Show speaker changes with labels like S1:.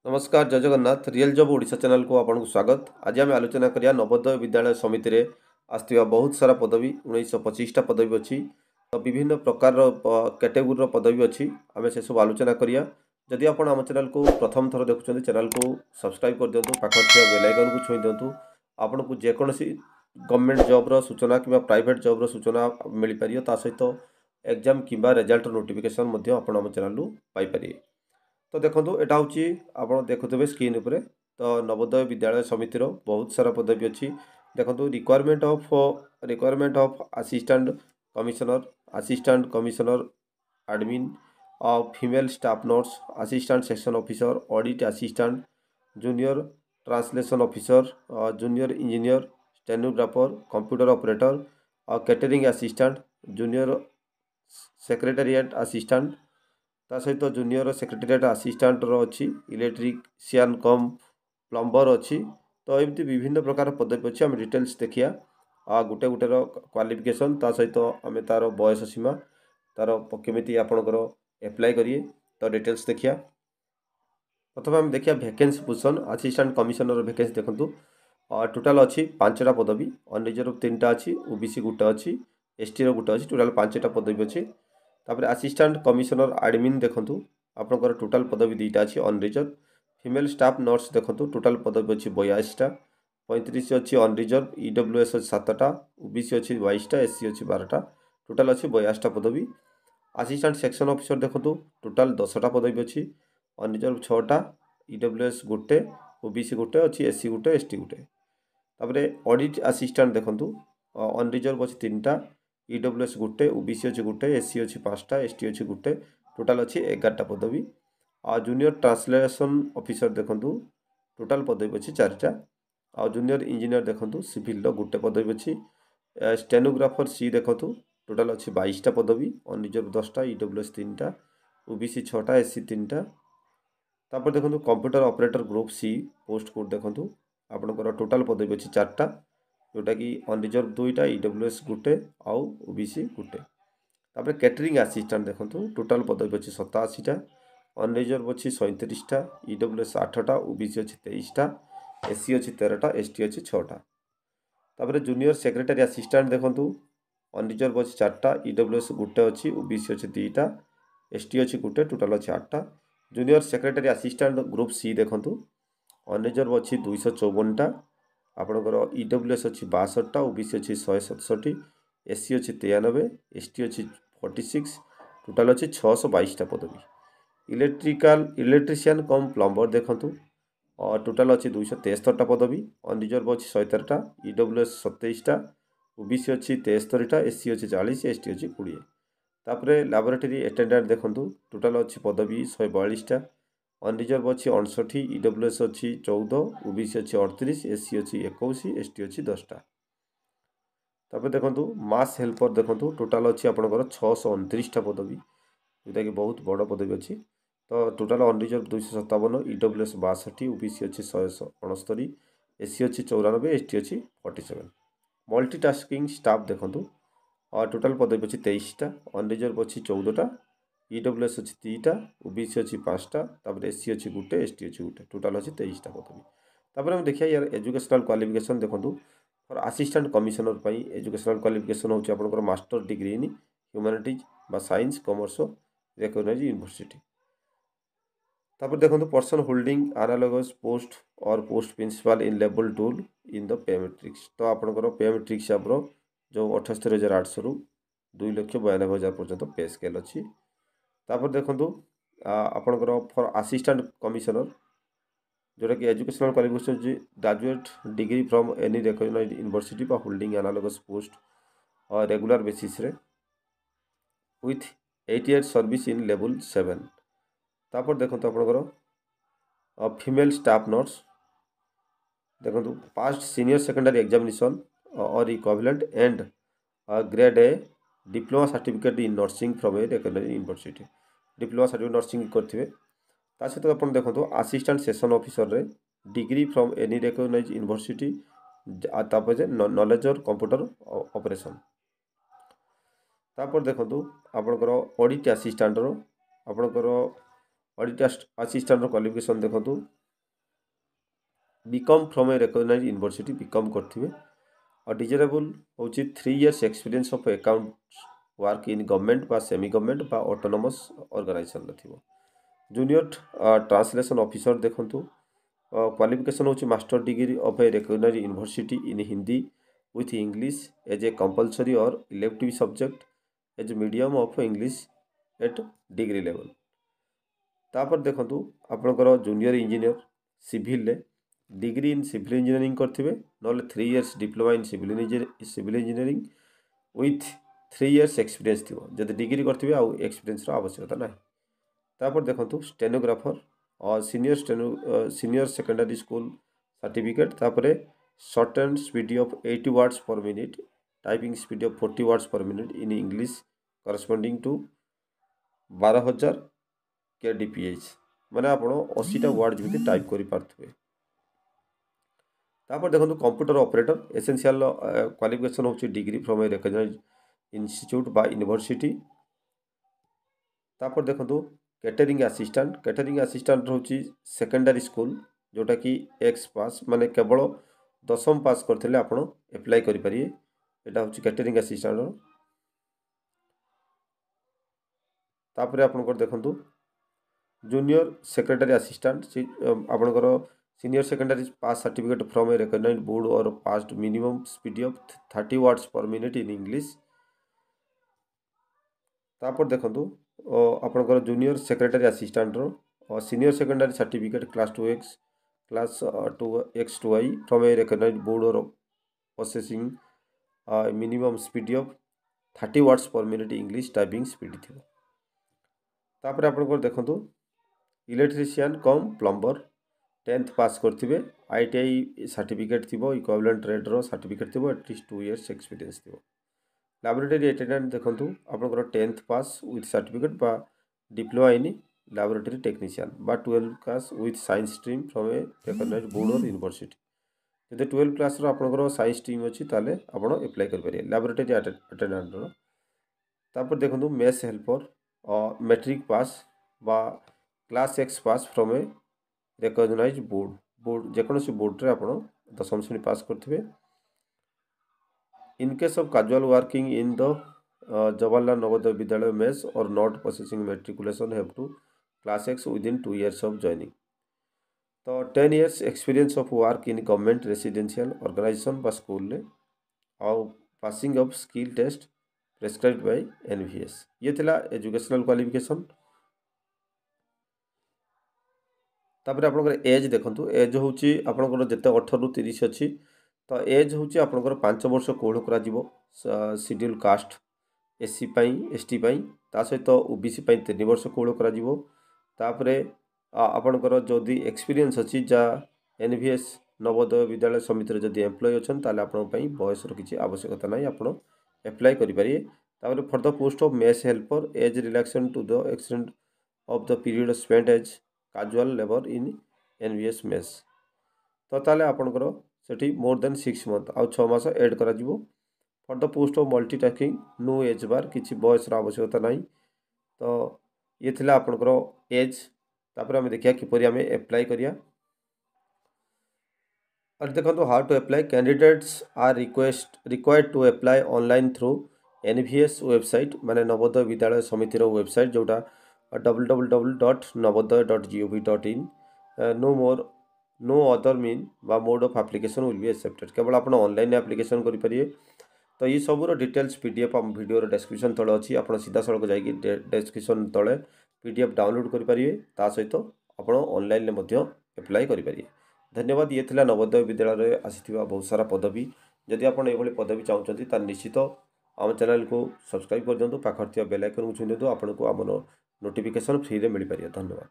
S1: नमस्कार जय Jagannath real job Odisha channel को आपको स्वागत। आज आम आलोचना करिया नवोदय विद्यालय समिति रे आसथिबा बहुत सारा पदवी 1925टा पदवी अच्छी। तो विभिन्न प्रकार कैटेगोरी पदवी अच्छी आम से सब आलोचना करिया। जदि आप आम चैनल को प्रथम थर देखुं चैनल को सब्सक्राइब कर दिंतु, पाखर थिबा बेल आइकन को छुई दिंतु। आपन को जेकोसी गवर्नमेंट जॉब रो सूचना कि प्राइवेट जॉब रो सूचना मिल पारियो, ता सहित एग्जाम किंबा रिजल्ट नोटिफिकेशन मध्ये आपण आम चैनल रु पाई पारिए। तो देखो यहाँ हूँ आप देखुवे स्क्रीन उपर। तो नवोदय विद्यालय समितिर बहुत सारा पदवी अच्छी। देखो requirement of assistant commissioner admin, female staff nurse, assistant section officer, audit assistant, junior translation officer, junior engineer, stenographer, computer operator, catering assistant, junior secretariat assistant, ता सहित जूनियर सेक्रेटेरिएट असिस्टेंट अच्छी, इलेक्ट्रिशियन कम प्लम्बर अच्छी। तो एमती विभिन्न प्रकार पदवी अच्छी। आम डिटेल्स देखिया गोटे गोटेर क्वालिफिकेशन ता सहित आम तार बयस सीमा तार केमी आपणकर एप्लाय करिए। तो डिटेल्स देखिया। प्रथम आम देखिए vacancy position assistant commissioner vacancy देखूँ। टोटाल अच्छी 5टा पदवी, अनरिजर्व 3टा अच्छी, ओबीसी गोटे अच्छी, एसटी गोटे अच्छी, टोटाल 5टा पदवी अच्छी। तापर असिस्टेंट कमिशनर एडमिन देखूँ आपंकर टोटाल पदवी 2टा अच्छी अनरिजर्व। फीमेल स्टाफ नर्स देखूँ टोटाल पदवी अच्छी 82टा, 35 अच्छी अनरिजर्व, ईडब्ल्यूएस अच्छी 7टा, ओबीसी अच्छी 22टा, एससी अच्छी 12टा, टोटाल अच्छी 82टा पदवी। असिस्टेंट सेक्शन ऑफिसर देखूँ टोटाल 10टा पदवी अच्छी, अनरिजर्व 6टा, ईडब्ल्यूएस गोटे, ओबीसी गोटे अच्छी, एससी गोटे, एसटी गोटे। तापरे ऑडिट असिस्टेंट देखूँ अनरिजर्व अच्छी 3टा, ईडब्ल्यूएस गोटे, ओबीसी अच्छी गोटे, एससी अच्छी 5टा, एसटी अच्छी गोटे, टोटाल अच्छी 11टा पदवी। जूनियर ट्रांसलेशन ऑफिसर देखूँ टोटाल पदवी अच्छी 4टा। जूनियर इंजीनियर देखूँ सिविल गोटे पदवी अच्छी। स्टेनोग्राफर सी देखूँ टोटाल अच्छी 22टा पदवी, अनरिजर्व 10टा, ईडब्ल्यूएस 3टा, ओबीसी 6टा, एससी 3टा। तापर देखो computer operator group C post code देखो आपंकर टोटाल पदवी अच्छी 4टा, जोटा कि अनरिजर्व 2टा, ईडब्ल्यूएस गोटे आउ ओबीसी गोटे। तापर कैटरिंग असिस्टेंट देखो टोटाल पदवी अच्छी 87टा, अनरिजर्व अच्छी 37टा, ईडब्ल्यूएस 8टा, ओबीसी अच्छी 23टा, एससी अच्छी 13टा, एसटी अच्छी 6टा। तापर जूनियर सेक्रेटरी असिस्टेंट देखो अनरिजर्व अच्छी 4टा, ईडब्ल्यूएस गोटे अच्छी, ओबीसी अच्छी 2टा, एसटी अच्छी गोटे, टोटाल अच्छी 8टा। Junior secretary assistant group C देखो अनरिजर्व अच्छी 254टा, आपंकर ईडब्ल्यूएस अच्छी 62टा, ओबीसी अच्छी 167, एससी अच्छी 93, एसटी अच्छी 46, टोटाल अच्छी 622टा पदवी। इलेक्ट्रिशियन कम प्लम्बर देखूँ टोटाल अच्छी 273टा पदवी, अनरिजर्व अच्छी 113टा, ईडब्ल्यूएस 27टा, ओबीसी अच्छी 73टा, एससी अच्छी 40, एसटी अच्छी 20। तापर लैबोरेटरी अटेंडेंट देखूँ टोटाल अच्छी पदवी 142टा, अनरिजर्व अच्छी 59, ईडब्ल्यूएस अच्छी 14, ओबीसी अच्छी 38, एससी अच्छी 21, एसटी अच्छी 10टा। तापर देखो मास हेल्पर देखो टोटाल अच्छी आपंकर 629टा पदवी, जोटा कि बहुत बड़ पदवी अच्छी। तो टोटाल अनरिजर्व 257, ईडब्ल्यूएस 62, ओबीसी अच्छी 169, एससी अच्छी 94, एसटी अच्छी 47। मल्टीटास्किंग स्टाफ देखूँ टोटाल पदवी अच्छी 23टा, अनरिजर्व अच्छी 14टा, ईडब्ल्यूएस अच्छी 3टा, ओबीसी अच्छी 5टा, तापर एससी अच्छी गोटे, एसटी अच्छी गोटे, टोटाल अच्छी 23टा पदवी। तापर हम देखिए यार एजुकेशनल क्वालिफिकेशन देखूँ फॉर असिस्टेंट कमिशनर पर एजुकेशनल क्वालिफिकेशन होची आपनकर मास्टर डिग्री इन ह्यूमैनिटीज बा साइंस कॉमर्स रिकॉग्नाइज्ड यूनिवर्सिटी। तापर देखो पर्सन होल्डिंग एनालॉगस पोस्ट और post principal in level 2 in the pay matrix. तो आपनकर पे मैट्रिक्स हिसाब जो 78,800 रु 2,92,000 पर्यंत पे स्केल अच्छी। तापर देखो आपनकर फॉर असिस्टेंट कमिशनर जोटा कि educational qualification graduate degree from any recognised university बा holding analogous post or regular basis रे with 8 years service in level 7। तापर देखो आपनकर फीमेल स्टाफ नर्स देखो passed senior secondary examination or equivalent and grade A diploma certificate in nursing from a recognised university, diploma certificate nursing करथिबे। ता सहित आप देखो असिस्टेंट सेक्शन ऑफिसर रे degree from any recognised university, तापर knowledge और computer operation. तापर देखो आपनकर ऑडिट असिस्टेंट आपनकर ऑडिट असिस्टेंट क्वालिफिकेशन देखो B Com from a recognised university B Com करथिबे और डिजरेबल होची 3 years experience of account work in government बा सेमी गवर्नमेंट बा ऑटोनोमस ऑर्गेनाइजेशन रथिबो। जूनियर ट्रांसलेशन ऑफिसर देखंतु क्वालिफिकेशन होची master degree of a recognised university in Hindi with English as a compulsory or elective subject as medium of English at degree level. तापर देखंतु आपनकर junior engineer civil degree in civil engineering करथिबे नले 3 years diploma in civil engineering with 3 years experience थिबो जदि degree करथिबे आ experience रो आवश्यकता नाही। तापर देखंतु स्टेनोग्राफर और सीनियर सेकेंडरी स्कूल सर्टिफिकेट तापर short speed of 80 words per minute typing speed of 40 words per minute in English corresponding to 12,000 kbps माने आपण 80टा वर्ड जमिति टाइप करि पारथबे। तापर देखंतु कंप्यूटर ऑपरेटर एसेंशियल क्वालिफिकेशन होची degree from a recognised institute बा university. तापर देखंतु कैटरिंग असिस्टेंट होची सेकेंडरी स्कूल जोटा कि एक्स पास माने केवल 10म पास करथिले आपण अप्लाई करि परिए एटा होची कैटरिंग असिस्टेंट। तापर आपण देखंतु जूनियर सेक्रेटरी असिस्टेंट आपणकर senior secondary pass certificate from a recognised board or passed minimum speed of 30 words per minute in English. तापर देखंतु आपणकर जूनियर सेक्रेटरी असिस्टेंट रो senior secondary certificate class 2x2i from a recognised board or processing minimum speed of 30 words per minute English typing speed थी। तापर आपणकर देखंतु electrician cum plumber 10th pass करथिबे ITI certificate थिबो इक्विवेलेंट ट्रेड रो certificate थिबो at least 2 years experience थिबो। Laboratory attendant देखंतु आपनकर 10th पास विथ सर्टिफिकेट बा डिप्लोमा इन लैबोरेटरी टेक्नीशियन बा 12 class with science stream from a recognised board or university. जदि 12 class रो आपनकर साइंस स्ट्रीम अछि ताले आपण अप्लाई कर परिए लैबोरेटरी अटेंडेंट रो। तापर देखंतु मेस हेल्पर मैट्रिक पास बा class X pass from a recognised board जेकोसी बोर्ड रे आपण 10म श्रेणी पास करथिबे। In case of casual working in the Jawaharlal Navodaya Vidyalaya mess or not processing matriculation have to class X within 2 years of joining. तो 10 years experience of work in government residential organisation बा school ले or passing of skill test prescribed by NVS। ये थिला educational qualification. तापर आपनकर as देखंतु as होची आपनकर जते 18 रु 30 अछि तो एज होची आपनकर 5 वर्ष कोड करा जिवो शेड्यूल कास्ट SC पई ST पई ता सहित OBC पई 3 वर्ष कोड करा जिवो। तापरे आपनकर जदी एक्सपीरियंस अछि जा NVS नवोदय विद्यालय समिति रे जदी एम्प्लॉय अछन ताले आपन पई बयस रो किछि आवश्यकता नै आपन अप्लाई करि परिए। तापरे for the post of mess helper age relaxation to the extent of the period spent as casual labour in NVS mess तो ताले आपनकर सेठी मोर देन 6 मंथ आ 6 मास ऐड करा जिवो। For the post of multitasking no age bar किछि बॉयस रा आवश्यकता नाही। तो ये थिला आपनकर एज। तापर हम देखिया किपरि हमें अप्लाई करिया और देखो how to apply candidates are required to apply online through NVS website माने नवोदय विद्यालय समिति रो वेबसाइट जोटा www.navodaya.gov.in। नो अदर मीन बा mode of application will be accepted केवल आपण ऑनलाइन एप्लिकेशन करि परिए। तो ये सब रो डिटेल्स PDF हम वीडियो रो डिस्क्रिप्शन तळे अछि आपण सीधा सळक जाई डिस्क्रिप्शन तळे PDF डाउनलोड करि परिए ता सहित आपण ऑनलाइन ले मध्ये अप्लाई करि परिए। धन्यवाद। ये थिला नवोदय विद्यालय रे आसीथिबा बहुत सारा पदवी जदि आपण एभली पदवी चाहउछंती ता निश्चित आम चैनल को सब्सक्राइब कर दियंतु पाखर थिया बेल आइकन को छुई दियंतु आपन को हमर नोटिफिकेशन फ्री रे मिल परिए। धन्यवाद।